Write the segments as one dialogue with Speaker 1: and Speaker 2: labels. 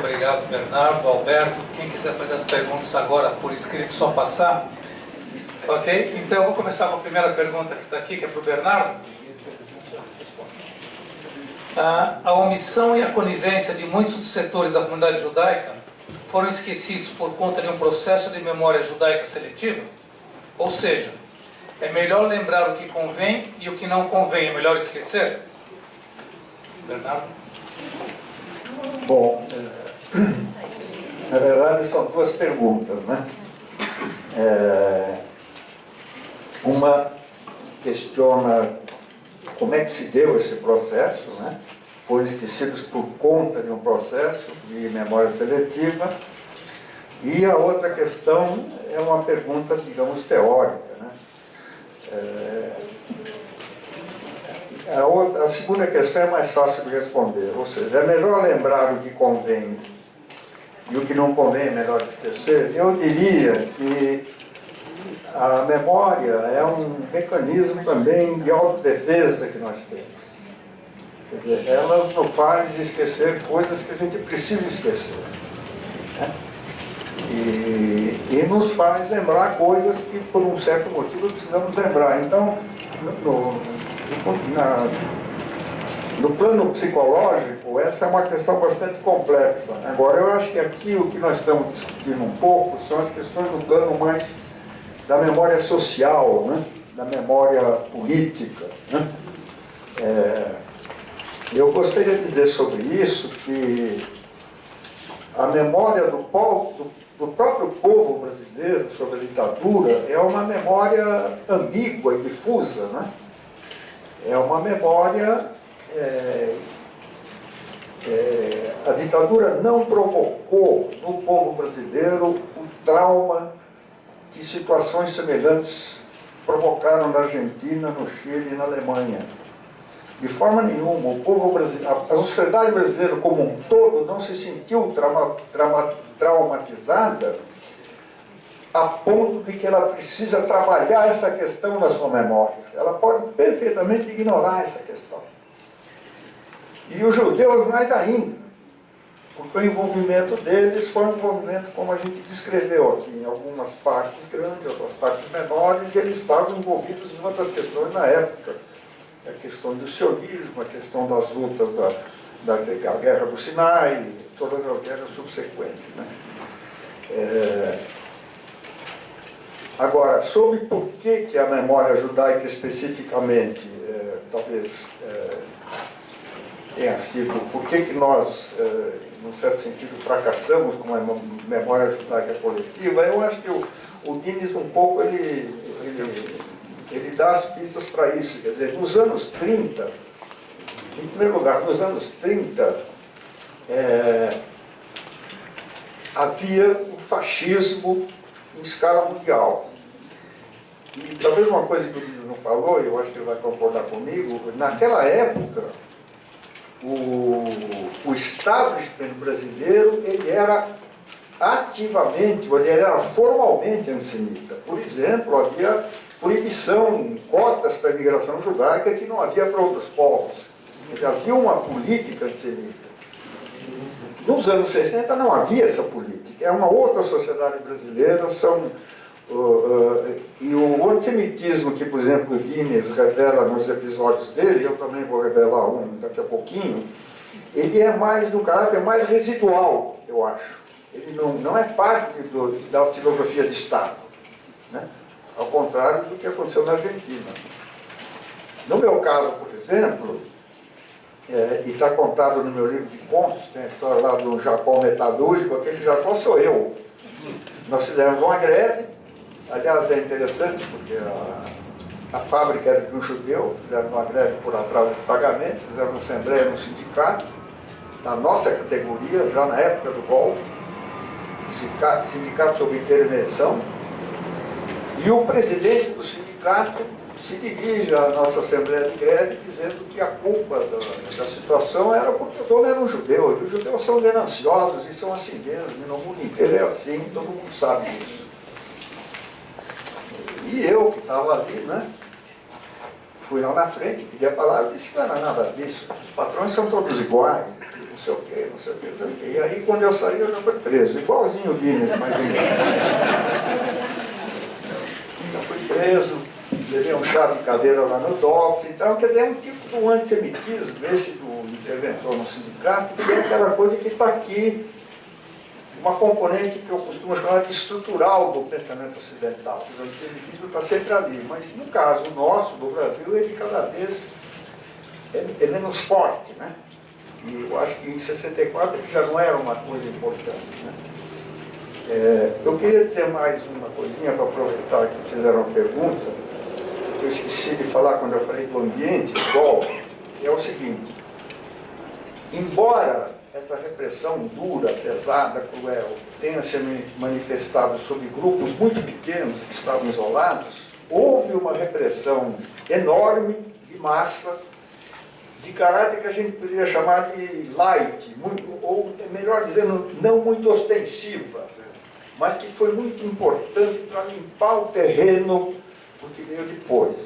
Speaker 1: obrigado, Bernardo, Alberto. Quem quiser fazer as perguntas agora por escrito, só passar. Ok? Então eu vou começar com a primeira pergunta que está aqui, que é para o Bernardo. A omissão e a conivência de muitos dos setores da comunidade judaica foram esquecidos por conta de um processo de memória judaica seletiva? Ou seja, é melhor lembrar o que convém e o que não convém é melhor esquecer? Bernardo?
Speaker 2: Bom, na verdade são duas perguntas, né? Uma questiona como é que se deu esse processo, né? Foram esquecidos por conta de um processo de memória seletiva. E a outra questão é uma pergunta, digamos, teórica, né? A segunda questão é mais fácil de responder, ou seja, é melhor lembrar o que convém e o que não convém é melhor esquecer. Eu diria que a memória é um mecanismo também de autodefesa que nós temos. Quer dizer, ela nos faz esquecer coisas que a gente precisa esquecer, né? E nos faz lembrar coisas que por um certo motivo precisamos lembrar. Então, no plano psicológico, essa é uma questão bastante complexa. Agora, eu acho que aqui o que nós estamos discutindo um pouco são as questões do plano mais da memória social, né? Da memória política, né? Eu gostaria de dizer sobre isso que a memória do próprio povo brasileiro sobre a ditadura é uma memória ambígua e difusa, né? É uma memória... a ditadura não provocou no povo brasileiro o trauma que situações semelhantes provocaram na Argentina, no Chile e na Alemanha. De forma nenhuma, o povo brasileiro, a sociedade brasileira como um todo não se sentiu traumatizada a ponto de que ela precisa trabalhar essa questão na sua memória. Ela pode perfeitamente ignorar essa questão. E os judeus mais ainda, porque o envolvimento deles foi um envolvimento, como a gente descreveu aqui, em algumas partes grandes, outras partes menores, e eles estavam envolvidos em outras questões na época. A questão do sionismo, a questão das lutas da guerra do Sinai, todas as guerras subsequentes, né? Agora, sobre por que a memória judaica especificamente, talvez tenha sido, por que nós, num certo sentido, fracassamos com a memória judaica coletiva, eu acho que o Diniz um pouco, ele dá as pistas para isso. Quer dizer, nos anos 30, em primeiro lugar, nos anos 30, havia o fascismo em escala mundial. E talvez uma coisa que o Diniz não falou, e eu acho que ele vai concordar comigo, naquela época, o establishment brasileiro, ele era ativamente, ele era formalmente antissemita. Por exemplo, havia proibição, cotas para a imigração judaica que não havia para outros povos. Havia uma política antissemita. Nos anos 60 não havia essa política. É uma outra sociedade brasileira, e o antissemitismo que, por exemplo, o Diniz revela nos episódios dele, eu também vou revelar um daqui a pouquinho, ele é mais do caráter mais residual, eu acho. Ele não é parte da filosofia de Estado, né? Ao contrário do que aconteceu na Argentina. No meu caso, por exemplo, e está contado no meu livro de contos, tem a história lá do Jacó metalúrgico, aquele Jacó sou eu. Nós fizemos uma greve, aliás é interessante porque a fábrica era de um judeu, fizeram uma greve por atraso de pagamento, fizeram uma assembleia no sindicato, da nossa categoria, já na época do golpe, sindicato sob intervenção, e o presidente do sindicato se dirige à nossa Assembleia de Greve dizendo que a culpa da situação era porque o dono era um judeu, e os judeus são gananciosos e são assim mesmo, e no mundo inteiro é assim, todo mundo sabe disso. E eu, que estava ali, né, fui lá na frente, pedi a palavra e disse, não era nada disso, os patrões são todos iguais, não sei o quê, não sei o quê, não sei o quê. E aí, quando eu saí, eu já fui preso, igualzinho o Guinness, mais ou menos. Eu fui preso, levei um chá de cadeira lá no DOPS e tal, quer dizer, é um tipo de um antissemitismo, esse do interventor no sindicato, que é aquela coisa que está aqui, uma componente que eu costumo chamar de estrutural do pensamento ocidental. O antissemitismo está sempre ali, mas no caso nosso, do Brasil, ele cada vez é menos forte, né? E eu acho que em 64 ele já não era uma coisa importante, né? Eu queria dizer mais uma coisinha para aproveitar que fizeram uma pergunta, que eu esqueci de falar quando eu falei do ambiente, é o seguinte: embora essa repressão dura, pesada, cruel, tenha se manifestado sobre grupos muito pequenos que estavam isolados, houve uma repressão enorme, de massa, de caráter que a gente poderia chamar de light, ou melhor dizendo, não muito ostensiva, mas que foi muito importante para limpar o terreno do que veio depois.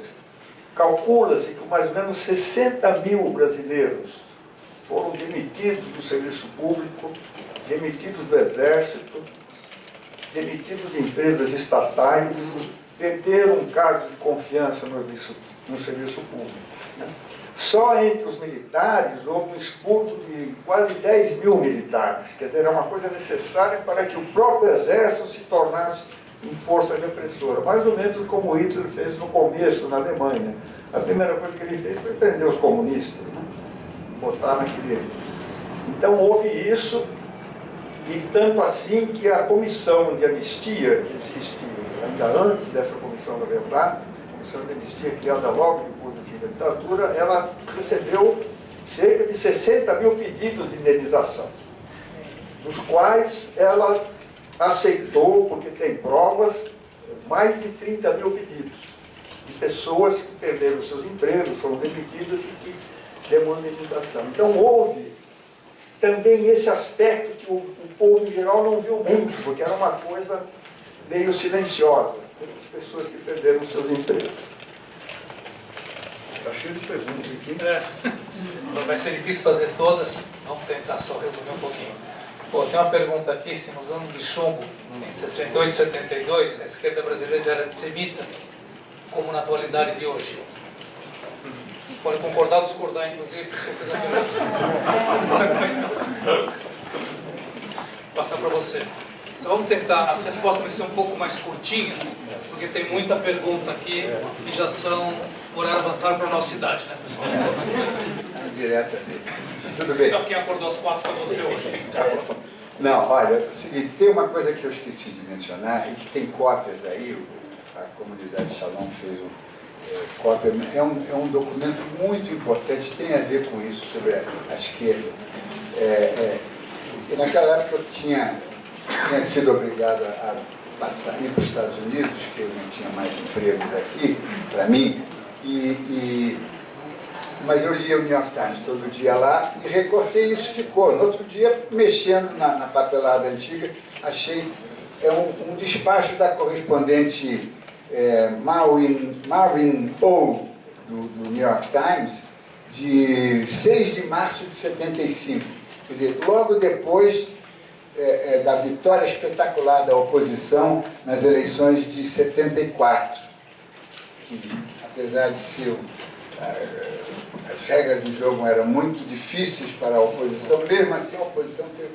Speaker 2: Calcula-se que mais ou menos 60 mil brasileiros foram demitidos do serviço público, demitidos do exército, demitidos de empresas estatais, perderam cargos de confiança no serviço público. Só entre os militares houve um expurgo de quase 10 mil militares, quer dizer, era uma coisa necessária para que o próprio exército se tornasse em força repressora, mais ou menos como Hitler fez no começo na Alemanha. A primeira coisa que ele fez foi prender os comunistas, né? Botar naquele... Então houve isso, e tanto assim que a comissão de anistia, que existe ainda antes dessa comissão da verdade, a comissão de anistia criada logo depois do fim da ditadura, ela recebeu cerca de 60 mil pedidos de indenização, dos quais ela aceitou, porque tem provas, mais de 30 mil pedidos de pessoas que perderam seus empregos, foram demitidas e que demandam indenização. Então houve também esse aspecto que o povo em geral não viu muito, porque era uma coisa meio silenciosa, as pessoas que perderam seus empregos. Está cheio de perguntas aqui.
Speaker 1: Vai ser difícil fazer todas, vamos tentar só resumir um pouquinho. Pô, tem uma pergunta aqui, se nos anos de chumbo, entre 68 e 72, a esquerda brasileira já era antissemita, como na atualidade de hoje. Pode concordar ou discordar, inclusive, se eu fizer a pergunta. Passar para você. Só vamos tentar, as respostas vão ser um pouco mais curtinhas, porque tem muita pergunta aqui que já são horário avançado para a nossa idade, né, pessoal?
Speaker 3: Direta. Tudo bem?
Speaker 1: Então, quem acordou às 4 foi você hoje.
Speaker 3: Não, olha, é o seguinte, tem uma coisa que eu esqueci de mencionar e que tem cópias aí, a comunidade Shalom fez cópia, é um documento muito importante, tem a ver com isso, sobre a esquerda. E naquela época eu tinha sido obrigado a ir para os Estados Unidos, que eu não tinha mais empregos aqui, para mim, mas eu lia o New York Times todo dia lá e recortei e isso ficou. No outro dia, mexendo na papelada antiga, achei um despacho da correspondente Marvin O, do New York Times, de 6 de março de 75. Quer dizer, logo depois da vitória espetacular da oposição nas eleições de 74, que, apesar de ser as regras do jogo eram muito difíceis para a oposição, mesmo assim a oposição teve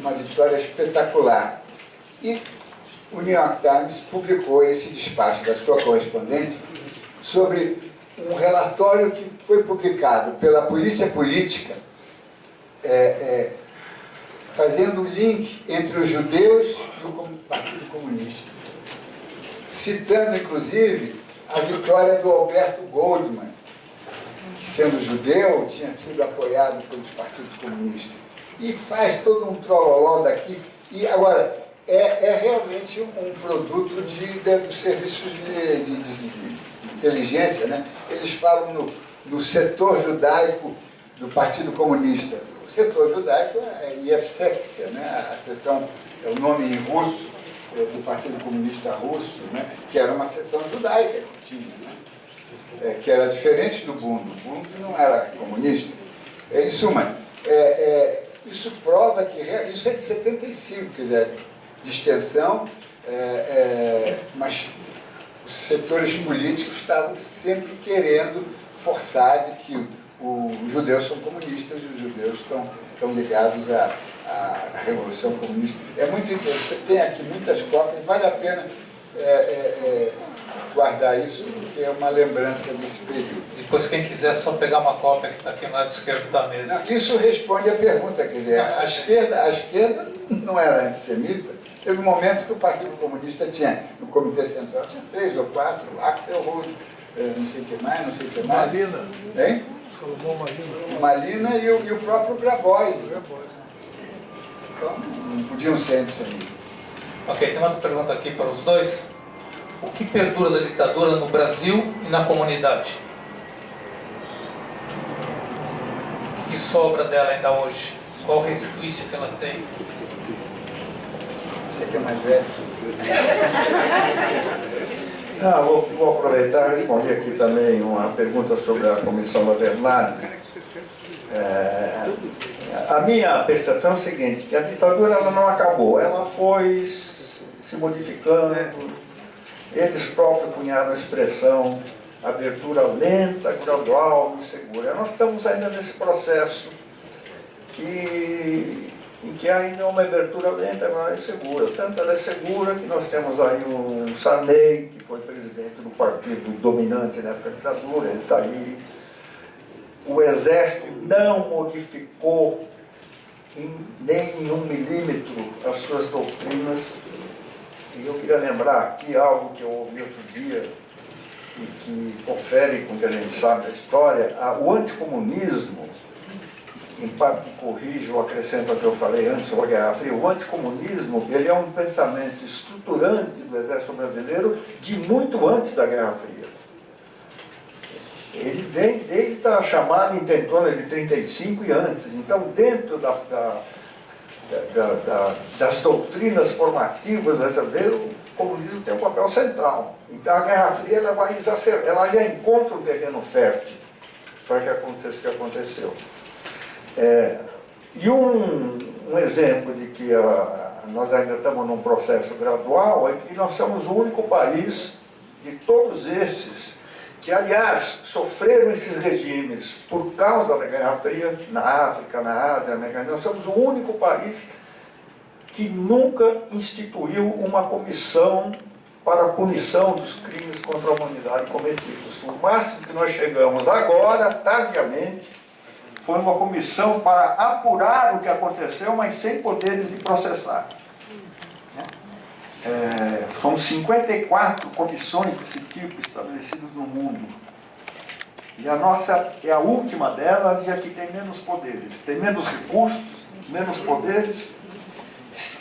Speaker 3: uma vitória espetacular. E o New York Times publicou esse despacho da sua correspondente sobre um relatório que foi publicado pela Polícia Política, fazendo o link entre os judeus e o Partido Comunista, citando inclusive a vitória do Alberto Goldman, que, sendo judeu, tinha sido apoiado pelos partidos comunistas. E faz todo um trololó daqui. E agora, é realmente um produto dos serviços de inteligência, né? Eles falam no setor judaico do Partido Comunista. O setor judaico é Yevsektia, né? A seção, é o nome em russo, do Partido Comunista Russo, né? Que era uma seção judaica que tinha, né? Que era diferente do Bund. O Bund não era comunista. Em suma, Isso prova que... Isso é de 75, quer dizer, de extensão, mas os setores políticos estavam sempre querendo forçar de que os judeus são comunistas e os judeus estão ligados à Revolução Comunista. Tem aqui muitas cópias, vale a pena guardar isso, porque é uma lembrança desse período.
Speaker 1: Depois, quem quiser, é só pegar uma cópia que está aqui no lado esquerdo da mesa.
Speaker 3: Não, isso responde à pergunta, quer dizer, a esquerda não era antissemita. Teve um momento que o Partido Comunista tinha, no Comitê Central, tinha 3 ou 4, Axel Rose, não sei o que mais,
Speaker 4: Malina.
Speaker 3: Hein?
Speaker 4: Salomão Malina.
Speaker 3: Malina e o próprio Grabois. Então, não podiam ser antissemitas.
Speaker 1: Ok, tem uma outra pergunta aqui para os dois. O que perdura da ditadura no Brasil e na comunidade? O que sobra dela ainda hoje? Qual o resquício que ela tem?
Speaker 3: Você que é mais velho.
Speaker 2: Vou aproveitar e responder aqui também uma pergunta sobre a Comissão Lavernade. A minha percepção é o seguinte, que a ditadura ela não acabou, ela foi se modificando, eles próprios cunharam a expressão abertura lenta, gradual e segura. Nós estamos ainda nesse processo em que ainda é uma abertura lenta, mas é segura. Tanto ela é segura que nós temos aí o Sarney, que foi presidente do partido dominante na época da ditadura, ele está aí. O Exército não modificou nem em 1 milímetro as suas doutrinas. E eu queria lembrar aqui algo que eu ouvi outro dia e que confere com o que a gente sabe da história. O anticomunismo, em parte corrige ou acrescenta o que eu falei antes sobre a Guerra Fria, o anticomunismo ele é um pensamento estruturante do Exército Brasileiro de muito antes da Guerra Fria. Ele vem desde a chamada intentona de 35 e antes. Então, dentro das doutrinas formativas brasileiras, o comunismo tem um papel central. Então, a Guerra Fria ela vai exacerbar, ela já encontra um terreno fértil para que aconteça o que aconteceu. E um exemplo de que nós ainda estamos num processo gradual é que nós somos o único país de todos esses que, aliás, sofreram esses regimes por causa da Guerra Fria, na África, na Ásia, na América. Nós somos o único país que nunca instituiu uma comissão para a punição dos crimes contra a humanidade cometidos. O máximo que nós chegamos agora, tardiamente, foi uma comissão para apurar o que aconteceu, mas sem poderes de processar. São 54 comissões desse tipo estabelecidas no mundo. E a nossa é a última delas e a que tem menos poderes. Tem menos recursos, menos poderes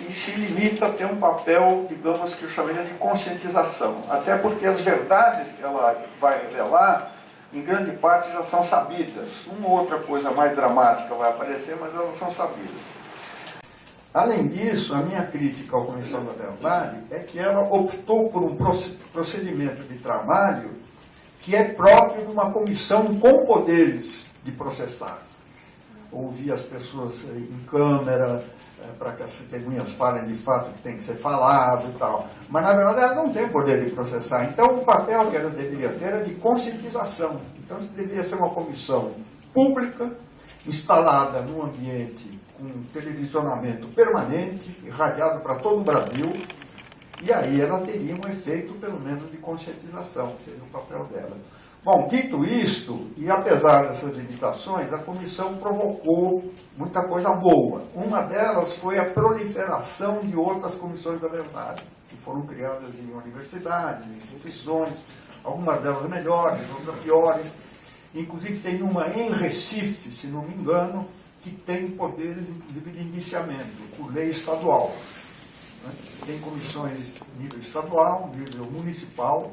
Speaker 2: e se limita a ter um papel, digamos que eu chamaria de conscientização. Até porque as verdades que ela vai revelar, em grande parte já são sabidas. Uma ou outra coisa mais dramática vai aparecer, mas elas são sabidas. Além disso, a minha crítica à Comissão da Verdade é que ela optou por um procedimento de trabalho que é próprio de uma comissão com poderes de processar. Ouvir as pessoas em câmera, para que as testemunhas falem de fato que tem que ser falado e tal. Mas, na verdade, ela não tem poder de processar. Então, o papel que ela deveria ter é de conscientização. Então, isso deveria ser uma comissão pública, instalada num ambiente com televisionamento permanente, irradiado para todo o Brasil, e aí ela teria um efeito, pelo menos, de conscientização, que seria o papel dela. Bom, dito isto, e apesar dessas limitações, a comissão provocou muita coisa boa. Uma delas foi a proliferação de outras comissões da verdade, que foram criadas em universidades, instituições, algumas delas melhores, outras piores. Inclusive tem uma em Recife, se não me engano, que tem poderes, inclusive, de indiciamento, por lei estadual. Tem comissões nível estadual, nível municipal.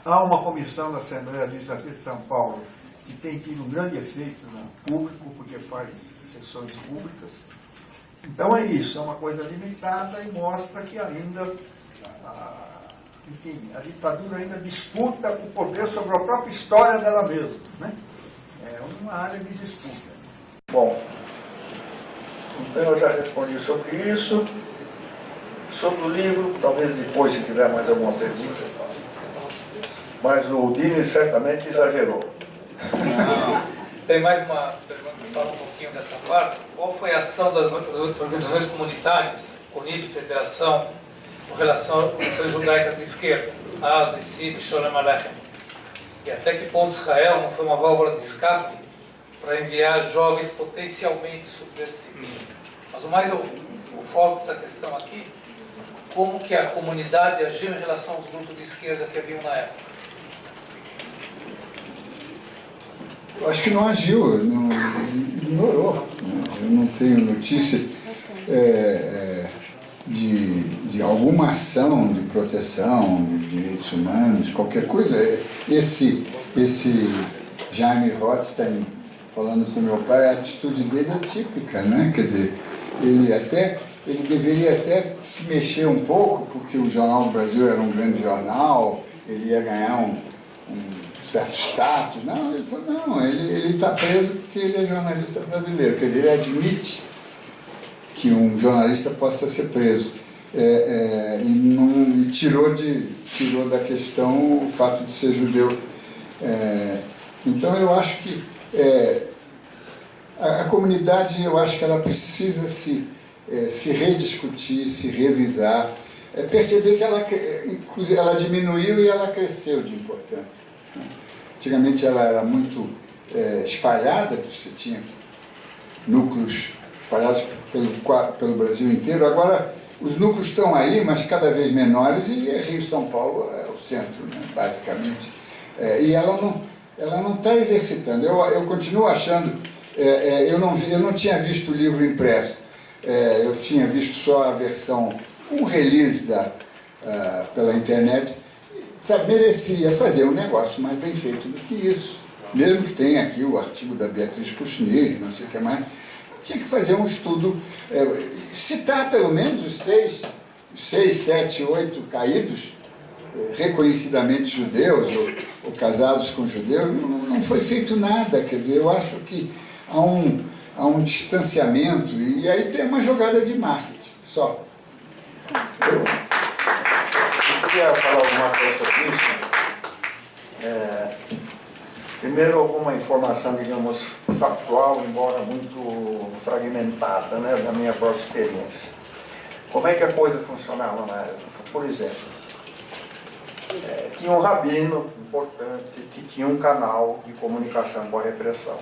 Speaker 2: Há uma comissão da Assembleia Legislativa de São Paulo que tem tido um grande efeito no público, porque faz sessões públicas. Então é isso, é uma coisa limitada e mostra que ainda, enfim, a ditadura ainda disputa o poder sobre a própria história dela mesma. Né? É uma área de disputa. Bom, Então eu já respondi sobre isso. Sobre o livro, talvez depois, se tiver mais alguma pergunta. Mas o Dini certamente exagerou.
Speaker 1: Tem mais uma pergunta que fala um pouquinho dessa parte. Qual foi a ação das organizações comunitárias, CONIB, Federação, com relação às organizações judaicas de esquerda, ASA, ICIB, Sholem Aleichem? E até que ponto Israel não foi uma válvula de escape para enviar jovens potencialmente subversivos? Mas o foco dessa questão aqui, como que a comunidade agiu em relação aos grupos de esquerda que haviam na época?
Speaker 3: Eu acho que não agiu, não, ignorou. Eu não tenho notícia de alguma ação de proteção de direitos humanos, qualquer coisa. Esse Jaime Rothstein falando com meu pai, a atitude dele é típica, né? Quer dizer, ele deveria até se mexer um pouco, porque o Jornal do Brasil era um grande jornal, ele ia ganhar um certo status. Não, ele falou, não, ele está preso porque ele é jornalista brasileiro. Quer dizer, ele admite que um jornalista possa ser preso. E tirou da questão o fato de ser judeu. Então eu acho que a comunidade, eu acho que ela precisa se rediscutir, se revisar, perceber que ela diminuiu e ela cresceu de importância. Antigamente ela era muito espalhada, você tinha núcleos espalhados pelo Brasil inteiro. Agora os núcleos estão aí, mas cada vez menores, e Rio São Paulo é o centro, né, basicamente. E ela não está exercitando. Eu continuo achando, eu não tinha visto o livro impresso, eu tinha visto só a versão, um release pela internet. Sabe, merecia fazer um negócio mais bem feito do que isso. Mesmo que tenha aqui o artigo da Beatriz Kouchner, não sei o que mais, tinha que fazer um estudo, citar pelo menos os 6, 7, 8 caídos, reconhecidamente judeus ou casados com judeus. Não foi feito nada. Quer dizer, eu acho que há um distanciamento, e aí tem uma jogada de marketing só.
Speaker 2: Eu queria falar alguma coisa sobre isso. Primeiro, alguma informação, digamos, factual, embora muito fragmentada, né, da minha própria experiência. Como é que a coisa funcionava na época? Por exemplo, tinha um rabino importante que tinha um canal de comunicação com a repressão.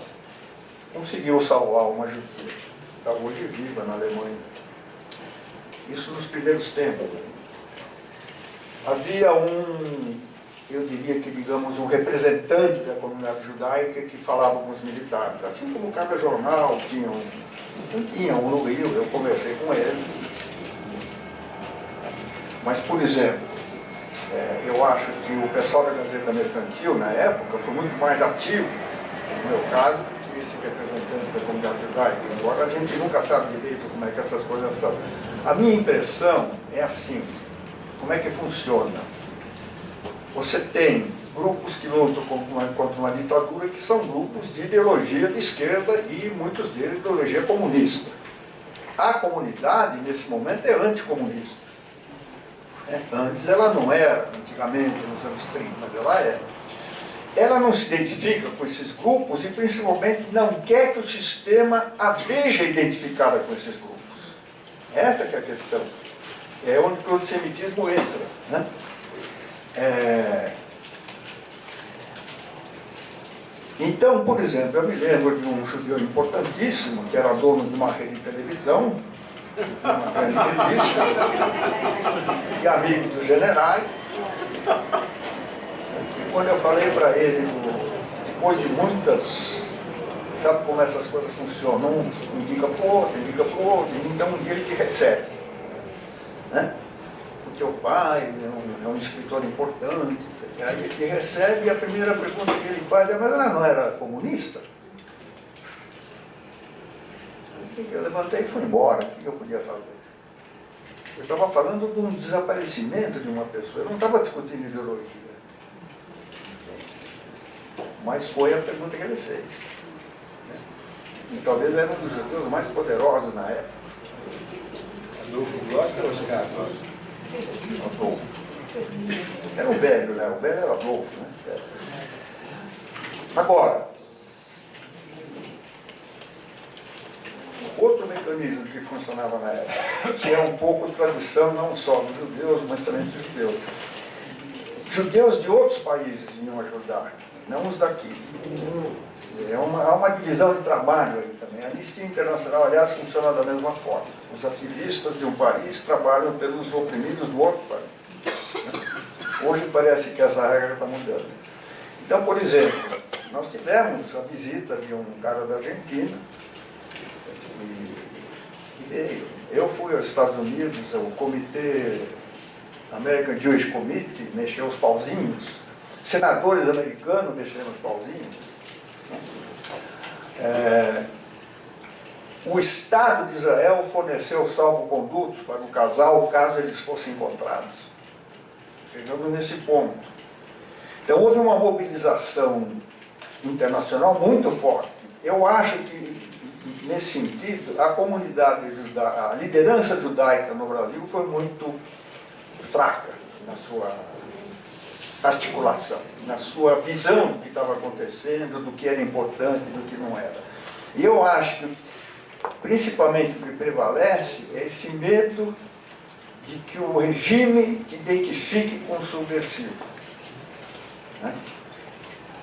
Speaker 2: Conseguiu salvar uma judia, está hoje viva na Alemanha. Isso nos primeiros tempos. Havia eu diria que, digamos, um representante da comunidade judaica que falava com os militares. Assim como cada jornal tinha um no Rio, eu conversei com ele. Mas, por exemplo, eu acho que o pessoal da Gazeta Mercantil, na época, foi muito mais ativo, no meu caso, que esse representante da comunidade judaica, embora a gente nunca sabe direito como é que essas coisas são. A minha impressão é assim. Como é que funciona? Você tem grupos que lutam contra uma ditadura, que são grupos de ideologia de esquerda, e muitos deles de ideologia comunista. A comunidade, nesse momento, é anticomunista. Antes ela não era, antigamente, nos anos 30, mas ela era. Ela não se identifica com esses grupos e, principalmente, não quer que o sistema a veja identificada com esses grupos. Essa que é a questão. É onde o antissemitismo entra, né? Então, por exemplo, eu me lembro de um judeu importantíssimo, que era dono de uma rede de televisão, de uma grande revista, e amigo dos generais. E quando eu falei para ele, depois de muitas, sabe como essas coisas funcionam? Um indica para o outro, então um dia ele te recebe, né? Porque o pai é um escritor importante, aí ele te recebe, e a primeira pergunta que ele faz é: mas ela não era comunista? Eu levantei e fui embora. O que eu podia fazer? Eu estava falando de um desaparecimento de uma pessoa, eu não estava discutindo ideologia. Mas foi a pergunta que ele fez. e talvez era um dos judeus mais poderosos na época.
Speaker 3: Adolfo Glock ou Oscar?
Speaker 2: Adolfo. Era o velho, né? O velho era Adolfo, né? Agora, outro mecanismo que funcionava na época, que é um pouco tradição não só dos judeus, mas também dos judeus. Judeus de outros países vinham ajudar, não os daqui. Há uma divisão de trabalho aí também. A Anistia Internacional, aliás, funciona da mesma forma. Os ativistas de um país trabalham pelos oprimidos do outro país. Hoje parece que essa regra está mudando. Então, por exemplo, nós tivemos a visita de um cara da Argentina, que veio. Eu fui aos Estados Unidos, o comitê American Jewish Committee mexeu os pauzinhos, senadores americanos mexeram os pauzinhos. O Estado de Israel forneceu salvo-condutos para o casal caso eles fossem encontrados. Chegamos nesse ponto. Então houve uma mobilização internacional muito forte. Eu acho que, nesse sentido, a comunidade judaica, a liderança judaica no Brasil foi muito fraca na sua articulação, na sua visão do que estava acontecendo, do que era importante e do que não era. E eu acho que, principalmente, o que prevalece é esse medo de que o regime te identifique com o subversivo. Né?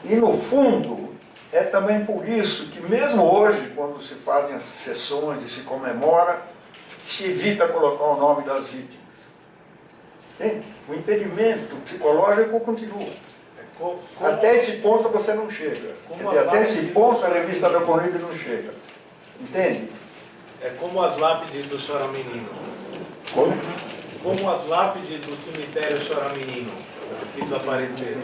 Speaker 2: E, no fundo, é também por isso que, mesmo hoje, quando se fazem as sessões e se comemora, se evita colocar o nome das vítimas. Entende? O impedimento psicológico continua. Até esse ponto você não chega. Até esse ponto a revista da Conib não chega. Entende?
Speaker 5: É como as lápides do Choraminino.
Speaker 2: Como?
Speaker 5: Como as lápides do cemitério Choraminino, que desapareceram.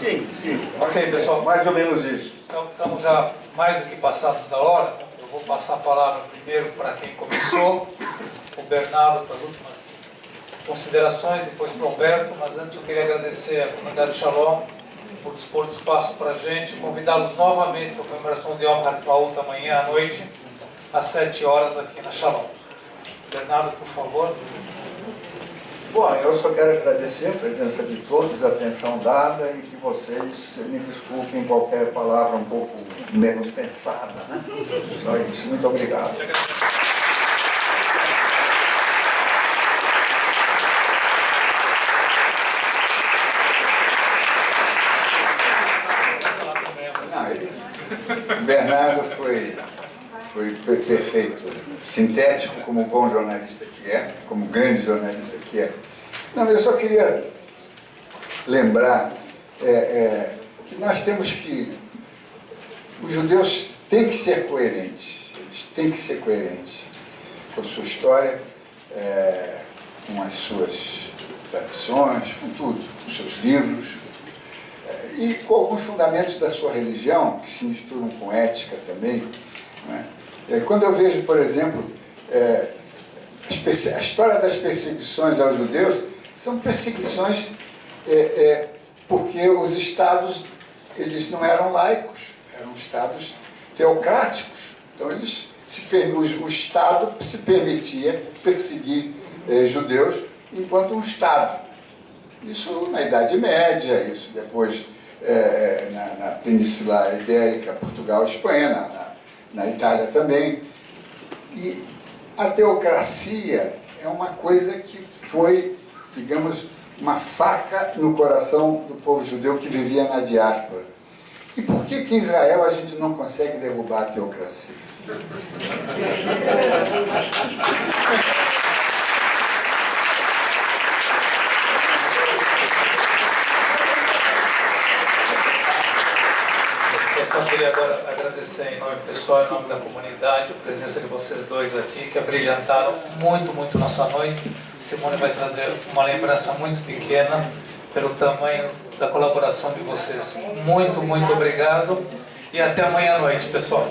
Speaker 2: Sim.
Speaker 1: Ok, pessoal.
Speaker 2: Mais ou menos isso.
Speaker 1: Então, estamos já mais do que passados da hora. Eu vou passar a palavra primeiro para quem começou, o Bernardo, para as últimas considerações, depois para o Humberto, mas antes eu queria agradecer à comunidade Shalom por dispor de espaço para a gente, convidá-los novamente para a comemoração de Yom HaTzmaut amanhã à noite, às 7 horas aqui na Shalom. Bernardo, por favor.
Speaker 2: Bom, eu só quero agradecer a presença de todos, a atenção dada e que vocês me desculpem qualquer palavra um pouco menos pensada, né? Só isso. Muito obrigado.
Speaker 3: O Bernardo foi perfeito, sintético, como bom jornalista que é, como grande jornalista que é. Não, eu só queria lembrar que nós temos que... Os judeus têm que ser coerentes, eles têm que ser coerentes com a sua história, com as suas tradições, com tudo, com os seus livros, e com alguns fundamentos da sua religião, que se misturam com ética também. Não é? Quando eu vejo, por exemplo, a história das perseguições aos judeus, são perseguições porque os estados, eles não eram laicos, eram estados teocráticos. Então o Estado se permitia perseguir judeus enquanto um Estado. Isso na Idade Média, isso depois na Península Ibérica, Portugal, Espanha, na Itália também. E a teocracia é uma coisa que foi, digamos, uma faca no coração do povo judeu que vivia na diáspora. E por que em Israel a gente não consegue derrubar a teocracia?
Speaker 1: Eu só queria agora agradecer em nome pessoal, em nome da comunidade, a presença de vocês dois aqui, que abrilhantaram muito, muito nossa noite. Simone vai trazer uma lembrança muito pequena pelo tamanho da colaboração de vocês. Muito, muito obrigado e até amanhã à noite, pessoal.